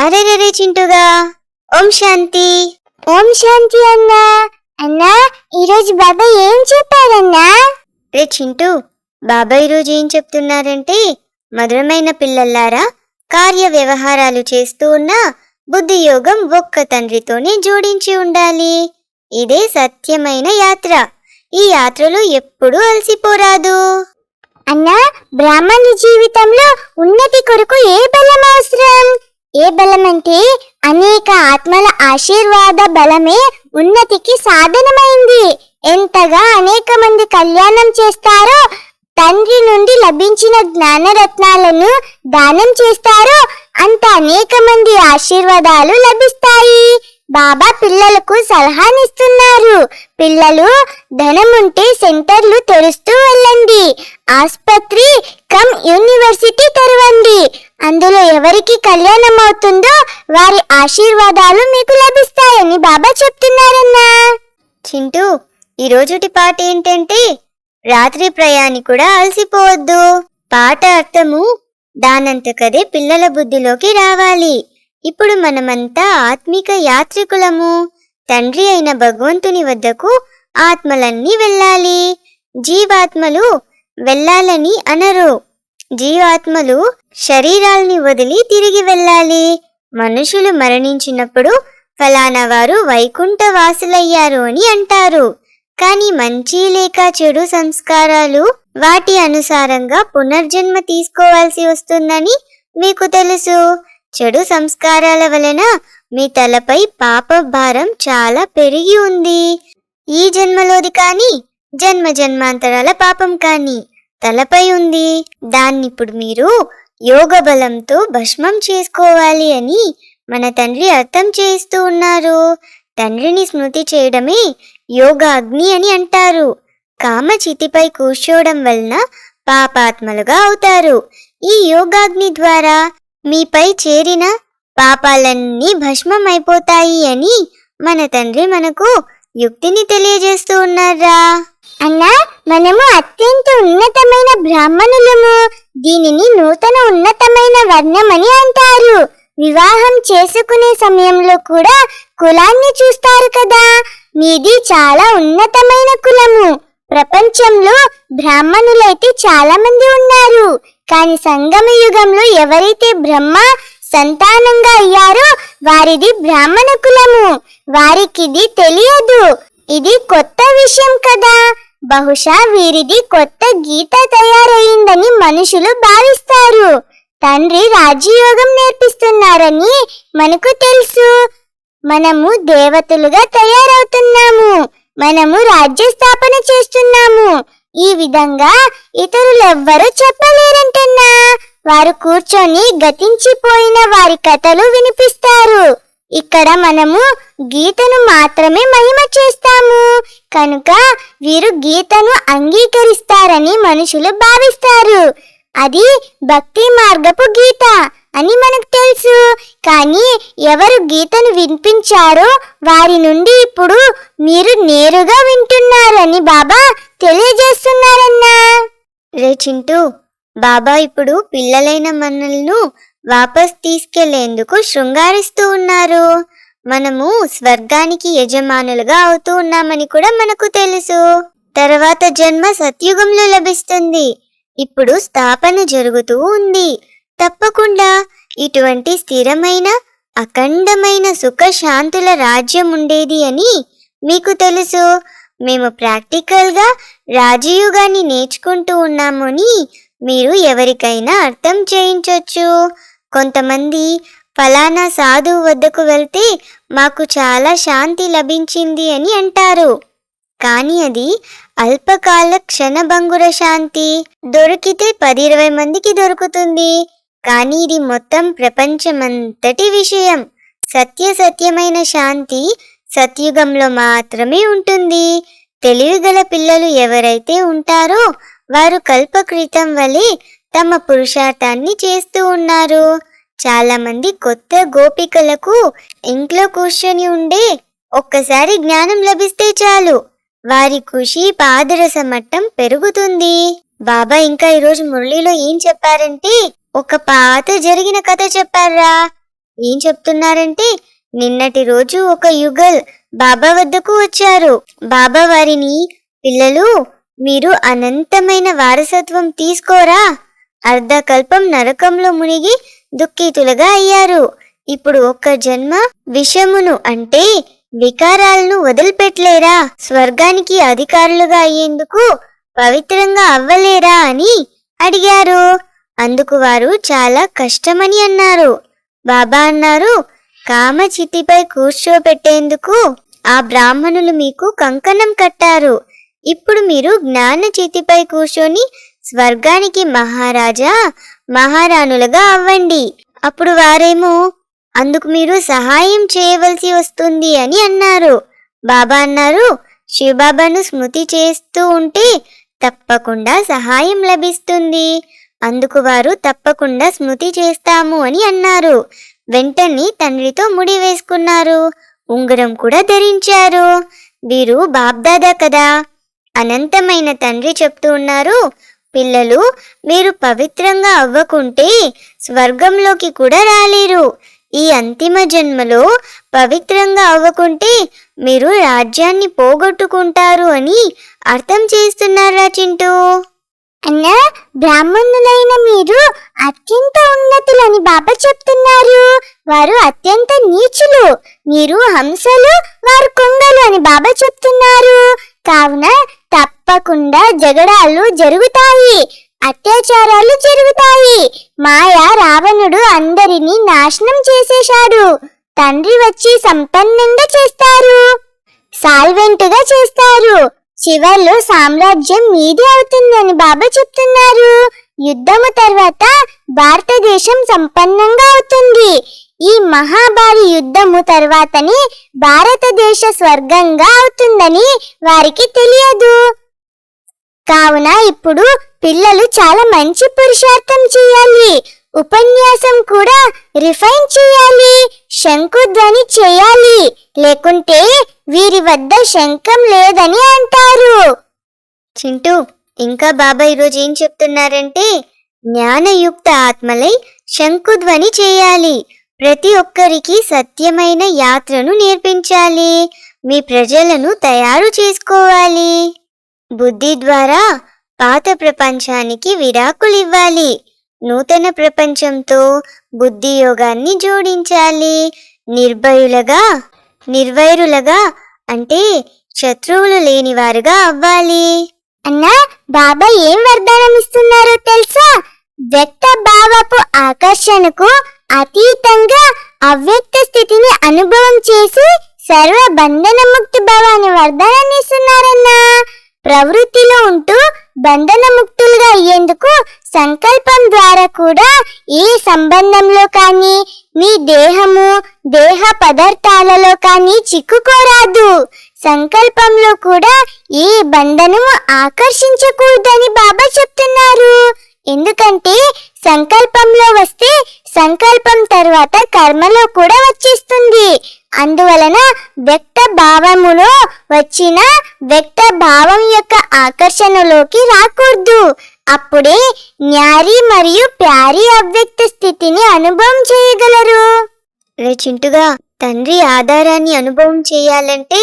అరే చింటుగా, ఓం శాంతి. ఓం శాంతి అన్నా. అన్నా, ఈరోజు బాబా ఏం చెప్పారన్నా? రే చింటూ, బాబా ఈరోజు ఏం చెప్తున్నారంటే, మధురమైన పిల్లల్లారా, కార్య వ్యవహారాలు చేస్తూ ఉన్న బుద్ధి యోగం ఒక్క తండ్రితోనే జోడించి ఉండాలి. ఇదే సత్యమైన యాత్ర. ఈ యాత్రలో ఎప్పుడూ అలసిపోరాదు. అన్నా, బ్రాహ్మణుల జీవితంలో ఉన్నతి కొరకు ఏ బలం అవసరం? ఏ బలం అంటే అనేక ఆత్మల ఆశీర్వాద బలమే ఉన్నతికి సాధనమైంది. ఎంతగా అనేక మంది కళ్యాణం చేస్తారో, తండ్రి నుండి లభించిన జ్ఞానరత్నాలను దానం చేస్తారో అంత అనేక మంది ఆశీర్వాదాలు లభిస్తాయి. బాబా పిల్లలకు సలహానిస్తున్నారు. పిల్లలు, ధనముంటే సెంటర్లు తెరుస్తూ వెళ్ళండి, ఆస్పత్రి కమ్ యూనివర్సిటీ తెరవండి. అందులో ఎవరికి కళ్యాణం అవుతుందో వారి ఆశీర్వాదాలు మీకు లభిస్తాయని బాబా చెప్తున్నారన్నా. చింటూ, ఈ రోజుటి పాట ఏంటంటే, రాత్రి ప్రయాణికుడా అలసిపోవద్దు. పాట అర్థము దానంతకదే పిల్లల బుద్ధిలోకి రావాలి. ఇప్పుడు మనమంతా ఆత్మిక యాత్రికులము. తండ్రి అయిన భగవంతుని వద్దకు ఆత్మలన్నీ వెళ్ళాలి. జీవాత్మలు వెళ్ళాలని అనరు. జీవాత్మలు శరీరాల్ని వదిలి తిరిగి వెళ్ళాలి. మనుషులు మరణించినప్పుడు ఫలానా వారు వైకుంఠ వాసులయ్యారు అని అంటారు. కానీ మంచి లేక చెడు సంస్కారాలు వాటి అనుసారంగా పునర్జన్మ తీసుకోవాల్సి వస్తుందని మీకు తెలుసు. చెడు సంస్కారాల వలన మీ తలపై పాప భారం చాలా పెరిగి ఉంది. ఈ జన్మలోది కానీ జన్మ జన్మాంతరాల పాపం కానీ తలపై ఉంది. దాన్నిప్పుడు మీరు యోగ బలంతో భస్మం చేసుకోవాలి అని మన తండ్రి అర్థం చేస్తూ ఉన్నారు. తండ్రిని స్మృతి చేయడమే యోగాగ్ని అని అంటారు. కామచితిపై కూర్చోవడం వలన పాపాత్మలుగా అవుతారు. ఈ యోగాగ్ని ద్వారా మీపై చేరిన పాపాలన్నీ భస్మం అయిపోతాయి అని మన తండ్రి మనకు యుక్తిని తెలియజేస్తూ ఉన్నారా. అన్నా, మనము అత్యంత ఉన్నతమైన బ్రాహ్మణులము. దీనిని నూతన ఉన్నతమైన వర్ణం అని అంటారు. వివాహం చేసుకునే సమయంలో కూడా కులాన్ని చూస్తారు కదా. మీది చాలా ఉన్నతమైన కులము. ప్రపంచంలో బ్రాహ్మణులైతే చాలా మంది ఉన్నారు. కానీ సంగమ యుగంలో ఎవరైతే బ్రహ్మ సంతానంగా అయ్యారో వారిది బ్రాహ్మణ కులము. వారికిది తెలియదు. ఇది కొత్త విషయం కదా. బహుశా వీరిది కొత్త గీత తయారయిందని మనుషులు భావిస్తారు. తండ్రి రాజయోగం నేర్పిస్తున్నారని మనకు తెలుసు. మనము దేవతలుగా తయారవుతున్నాము. మనము రాజ్య స్థాపన చేస్తున్నాము. ఈ విధంగా ఇతరులెవ్వరూ చెప్పలేరంటన్నా. వారు కూర్చొని గతించిపోయిన వారి కథలు వినిపిస్తారు. ఇక్కడ మనము గీతను మాత్రమే మహిమ చేస్తాము. కనుక వీరు గీతను అంగీకరిస్తారని మనుషులు భావిస్తారు. అది భక్తి మార్గపు గీత అని మనకు తెలుసు. కానీ ఎవరు గీతను వినిపించారో వారి నుండి ఇప్పుడు మీరు నేరుగా వింటున్నారని బాబా తెలియజేస్తున్నారన్నా. రే చింటూ, బాబా ఇప్పుడు పిల్లలైన మనల్ని వాపస్ తీసుకెళ్లేందుకు శృంగారిస్తూ ఉన్నారు. మనము స్వర్గానికి యజమానులుగా అవుతూ ఉన్నామని కూడా మనకు తెలుసు. తర్వాత జన్మ సత్యుగంలో లభిస్తుంది. ఇప్పుడు స్థాపన జరుగుతూ ఉంది. తప్పకుండా ఇటువంటి స్థిరమైన అఖండమైన సుఖ శాంతుల రాజ్యం ఉండేది అని మీకు తెలుసు. మేము ప్రాక్టికల్గా రాజయోగాన్ని నేర్చుకుంటూ ఉన్నాము అని మీరు ఎవరికైనా అర్థం చేయించవచ్చు. కొంతమంది ఫలానా సాధువు వద్దకు వెళ్తే మాకు చాలా శాంతి లభించింది అని అంటారు. కానీ అది అల్పకాల క్షణభంగుర శాంతి. దొరికితే 10-20 మందికి దొరుకుతుంది. కానీ ఇది మొత్తం ప్రపంచమంతటి విషయం. సత్యమైన శాంతి సత్యుగంలో మాత్రమే ఉంటుంది. తెలివిగల పిల్లలు ఎవరైతే ఉంటారో వారు కల్పకృతం వలె తమ పురుషార్థాన్ని చేస్తూ ఉన్నారు. చాలా మంది కొత్త గోపికలకు ఇంట్లో కూర్చొని ఉండే ఒక్కసారి జ్ఞానం లభిస్తే చాలు వారి ఖుషి పాదరస మట్టం పెరుగుతుంది. బాబా ఇంకా ఈరోజు మురళిలో ఏం చెప్పారంటే ఒక పాత జరిగిన కథ చెప్పారా. ఏం చెప్తున్నారంటే నిన్నటి రోజు ఒక యుగల్ బాబా వద్దకు వచ్చారు. బాబా వారిని, పిల్లలు మీరు అనంతమైన వారసత్వం తీసుకోరా, అర్ధకల్పం నరకంలో మునిగి దుఃఖితులుగా అయ్యారు. ఇప్పుడు ఒక్క జన్మ విషమును అంటే వికారాలను వదిలిపెట్టలేరా, స్వర్గానికి అధికారులుగా అయ్యేందుకు పవిత్రంగా అవ్వలేరా అని అడిగారు. అందుకు వారు చాలా కష్టమని అన్నారు. బాబా అన్నారు, కామచితిపై కూర్చోబెట్టేందుకు ఆ బ్రాహ్మణులు మీకు కంకణం కట్టారు. ఇప్పుడు మీరు జ్ఞాన చితిపై కూర్చొని స్వర్గానికి మహారాజా మహారాణులుగా అవ్వండి. అప్పుడు వారేమో అందుకు మీరు సహాయం చేయవలసి వస్తుంది అని అన్నారు. బాబా అన్నారు, శివబాబాను స్మృతి చేస్తూ ఉంటే తప్పకుండా సహాయం లభిస్తుంది. అందుకు వారు తప్పకుండా స్మృతి చేస్తాము అని అన్నారు. వెంటనే తండ్రితో ముడి వేసుకున్నారు, ఉంగరం కూడా ధరించారు. వీరు బాబ్దాదా కదా. అనంతమైన తండ్రి చెప్తూ ఉన్నారు, పిల్లలు మీరు పవిత్రంగా అవ్వకుంటే స్వర్గంలోకి కూడా రాలేరు. ఈ అంతిమ జన్మలో పవిత్రంగా అవ్వకుంటే మీరు రాజ్యాన్ని పోగొట్టుకుంటారు అని అర్థం చేస్తున్నారా చింటూ? అన్నా, బ్రాహ్మణులైన మీరు అత్యంత ఉన్నతులని బాబా చెప్తున్నారు. వారు అత్యంత నీచులు. మీరు హంసలు, వారు కొంగలు అని బాబా చెప్తున్నారు. కావున తప్పకుండా జగడాలు జరుగుతాయి, అత్యాచారాలు జరుగుతాయి. మాయా రావణుడు అందరినీ నాశనం చేసేశాడు. తండ్రి వచ్చి సంపన్నంగా చేస్తారు, సాల్వెంట్గా చేస్తారు. చివర్లో సామ్రాజ్యం మీదే అవుతుందని బాబా చెప్తున్నారు. యుద్ధము తర్వాత భారతదేశం సంపన్నంగా అవుతుంది. ఈ మహాభారీ యుద్ధము తర్వాతనే భారతదేశ స్వర్గంగా అవుతుందని వారికి తెలియదు. కావున ఇప్పుడు పిల్లలు చాలా మంచి పురుషార్థం చేయాలి. ఉపన్యాసం కూడా రిఫైన్ చేయాలి, శంకుధ్వని చేయాలి. లేకుంటే వీరి వద్ద శంఖం లేదని అంటారు. చింటూ, ఇంకా బాబా ఈరోజు ఏం చెప్తున్నారంటే జ్ఞానయుక్త ఆత్మలై శంకుధ్వని చేయాలి. ప్రతి ఒక్కరికి సత్యమైన యాత్రను నేర్పించాలి. మీ ప్రజలను తయారు చేసుకోవాలి. బుద్ధి ద్వారా పాత ప్రపంచానికి విడాకులివ్వాలి. నూతన ప్రపంచంతో బుద్ధి యోగాన్ని జోడించాలి. నిర్వైరులుగా అంటే శత్రువులు లేనివారుగా అవ్వాలి. అన్నా, బాబా ఏం వరదానం ఇస్తున్నారో తెలుసా? వ్యక్త భావపు ఆకర్షణకు అతీతంగా అవ్యక్త స్థితిని అనుభవం చేసి సర్వ బంధన ముక్తి భావాన్ని వరదానాన్ని ఇస్తున్నారన్నా. ప్రవృత్తిలో ఉంటూ బంధన ముక్తులుగా అయ్యేందుకు సంకల్పం ద్వారా కూడా ఏ సంబంధంలో కానీ మీ దేహము దేహ పదార్థాలలో కానీ చిక్కుకోరాదు. సంకల్పంలో కూడా ఏ బంధనము ఆకర్షించకూడదని బాబా చెప్తున్నారు. ఎందుకంటే సంకల్పంలో వస్తే సంకల్పం తర్వాత కర్మలో కూడా వచ్చేస్తుంది. అందువలన వ్యక్త భావములో వచ్చిన వ్యక్త భావం యొక్క ఆకర్షణలోకి రాకూడదు. అప్పుడే న్యారీ మరియు ప్యారీ అవ్యక్త స్థితిని అనుభవం చేయగలరు. రే చింటుగా, తండ్రి ఆధారాన్ని అనుభవం చేయాలంటే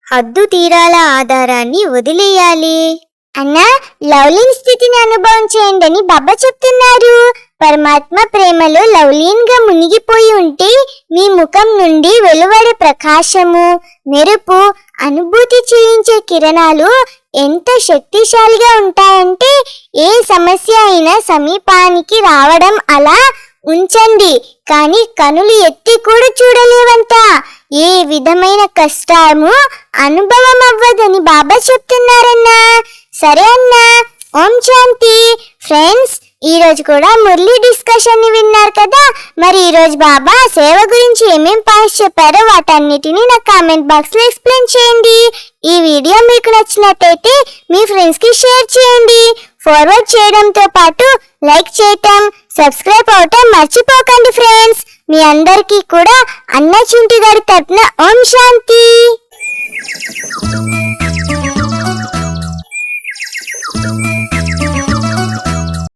హద్దు తీరాల ఆధారాన్ని వదిలేయాలి. అన్నా, లవ్లీన్ స్థితిని అనుభవం చేయండి అని బాబా చెప్తున్నారు. పరమాత్మ ప్రేమలో లవ్లీన్ గా మునిగిపోయి ఉంటే మీ ముఖం నుండి వెలువడే ప్రకాశము, మెరుపు, అనుభూతి చేయించే కిరణాలు ఎంత శక్తిశాలిగా ఉంటాయంటే ఏ సమస్య అయినా సమీపానికి రావడం అలా ఉంచండి, కానీ కనులు ఎత్తి కూడా చూడలేవంట. ఏ విధమైన కష్టము అనుభవం అవ్వదని బాబా చెప్తున్నారన్నా. సరే అన్నా, ఓం శాంతి. ఫ్రెండ్స్, ఈ రోజు కూడా మురళి డిస్కషన్ ని విన్నారు కదా. మరి ఈ రోజు బాబా సేవ గురించి ఏమేం పాయింట్స్ చెప్పారో వాటన్నిటిని నా కామెంట్ బాక్స్ లో ఎక్స్ప్లెయిన్ చేయండి. ఈ వీడియో మీకు నచ్చినట్టయితే మీ ఫ్రెండ్స్ కి షేర్ చేయండి. ఫార్వర్డ్ చేయడంతో పాటు లైక్ చేయటం, సబ్స్క్రైబ్ అవటం మర్చిపోకండి ఫ్రెండ్స్. మీ అందరికీ కూడా అన్న చింటి గారి తరపున ఓం శాంతి.